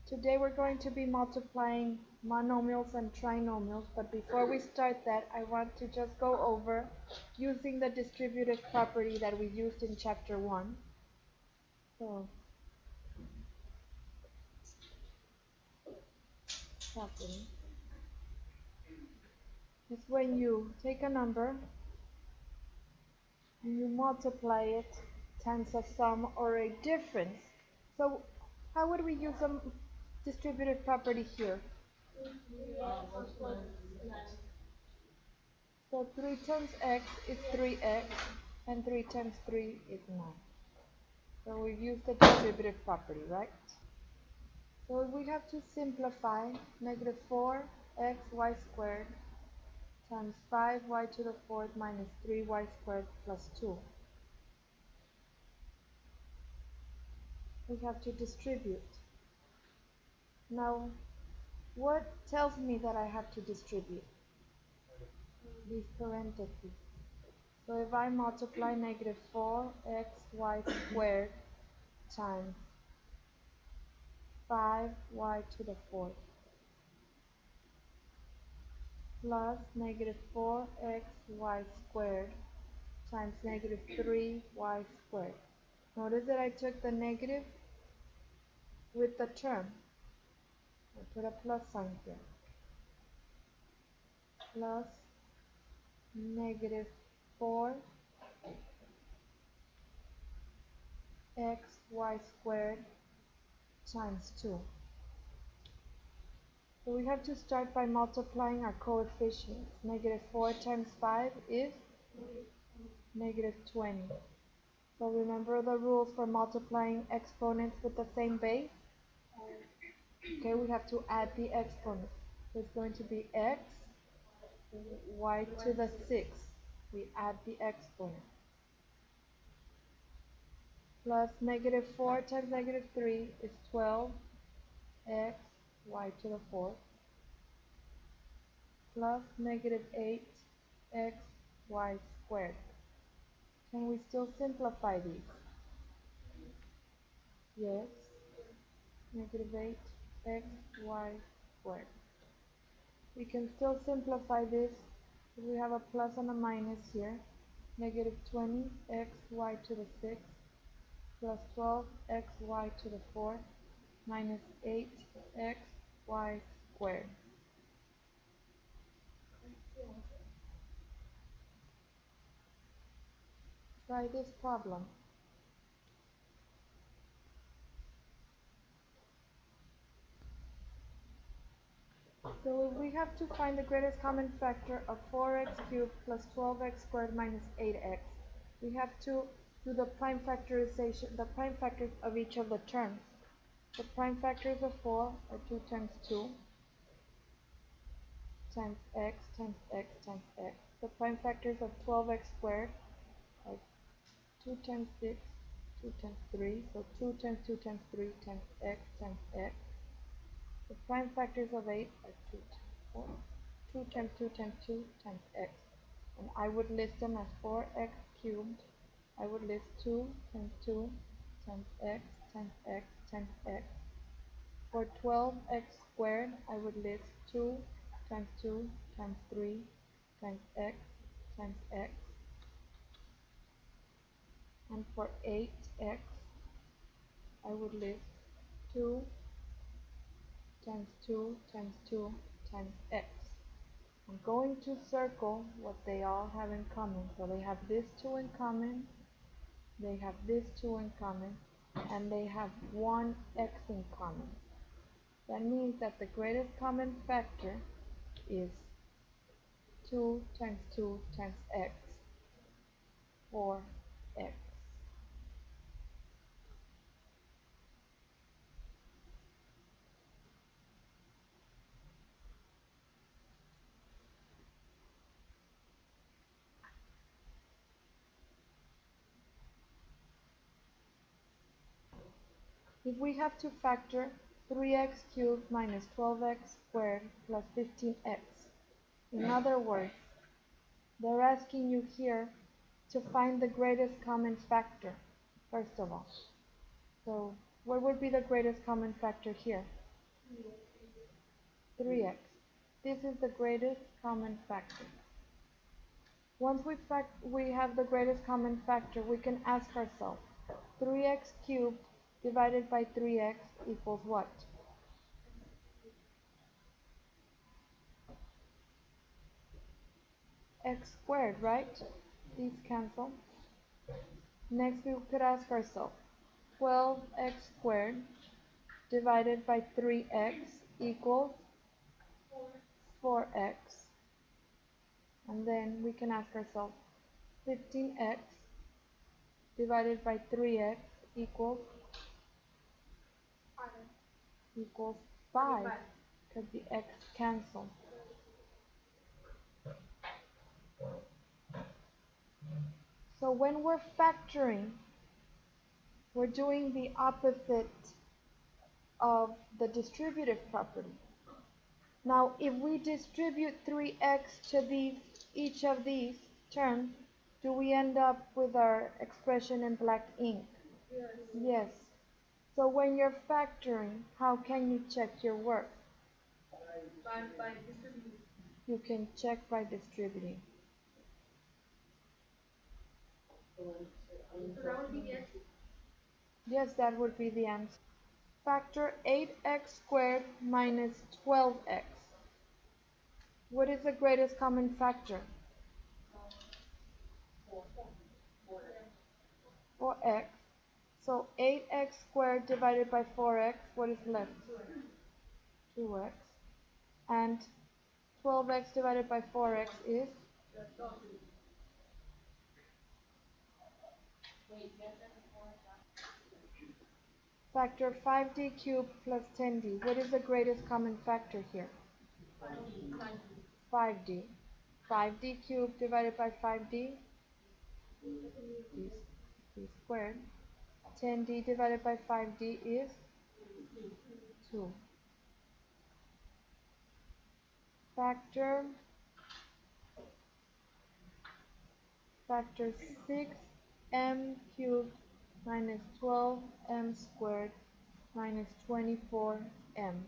Today we're going to be multiplying monomials and trinomials, but before we start that, I want to just go over using the distributive property that we used in chapter 1. So, property is when you take a number and you multiply it times a sum or a difference. So, how would we use a distributive property here? So 3 times x is 3x, and 3 times 3 is 9. So we've used the distributive property, right? So we have to simplify negative 4xy squared times 5y to the fourth minus 3y squared plus 2. We have to distribute. Now, what tells me that I have to distribute? These parentheses. So if I multiply negative 4xy squared times 5y to the fourth plus negative 4xy squared times negative 3y squared. Notice that I took the negative with the term. I put a plus sign here. Plus negative 4xy squared times 2. So we have to start by multiplying our coefficients. Negative 4 times 5 is negative 20. So remember the rules for multiplying exponents with the same base? Okay, we have to add the exponent. So it's going to be x, y to the 6. We add the exponent. Plus negative 4 times negative 3 is 12x, y to the 4th. Plus negative 8x, y squared. Can we still simplify these? Yes. Negative 8x, y squared. We can still simplify this. We have a plus and a minus here. Negative 20x, y to the 6th plus 12x, y to the 4th minus 8x, y squared. Try this problem. So we have to find the greatest common factor of 4x cubed plus 12x squared minus 8x. We have to do the prime factorization, the prime factors of each of the terms. The prime factors of 4 are 2 times 2 times x times x times x. The prime factors of 12x squared are 2 times 6, 2 times 3, so 2 times 2 times 3 times x times x. The prime factors of 8 are 2 times 4, 2 times 2 times 2 times x. And I would list them as 4x cubed. I would list 2 times 2 times x times x times x. For 12x squared, I would list 2 times 2 times 3 times x times x. And for 8x, I would list 2 times 2 times 2 times x. I'm going to circle what they all have in common. So they have this 2 in common, they have this 2 in common, and they have one x in common. That means that the greatest common factor is 2 times 2 times x, or x. If we have to factor 3x cubed minus 12x squared plus 15x, in other words, they're asking you here to find the greatest common factor, first of all. So what would be the greatest common factor here? 3x. This is the greatest common factor. Once we have the greatest common factor, we can ask ourselves, 3x cubed divided by 3x equals what? X squared, right? These cancel. Next, we could ask ourselves, 12x squared divided by 3x equals 4x. And then we can ask ourselves, 15x divided by 3x equals 5, because the x cancel. So when we're factoring, we're doing the opposite of the distributive property. Now, if we distribute 3x to each of these terms, do we end up with our expression in black ink? Yes. So when you're factoring, how can you check your work? By distributing. You can check by distributing. So that would be the answer? Yes, that would be the answer. Factor 8x squared minus 12x. What is the greatest common factor? 4x. So 8x squared divided by 4x, what is left? 2x. And 12x divided by 4x is? Factor 5d cubed plus 10d. What is the greatest common factor here? 5d. 5d cubed divided by 5d is d squared. 10d divided by 5d is 2. Factor 6m cubed minus 12m squared minus 24m.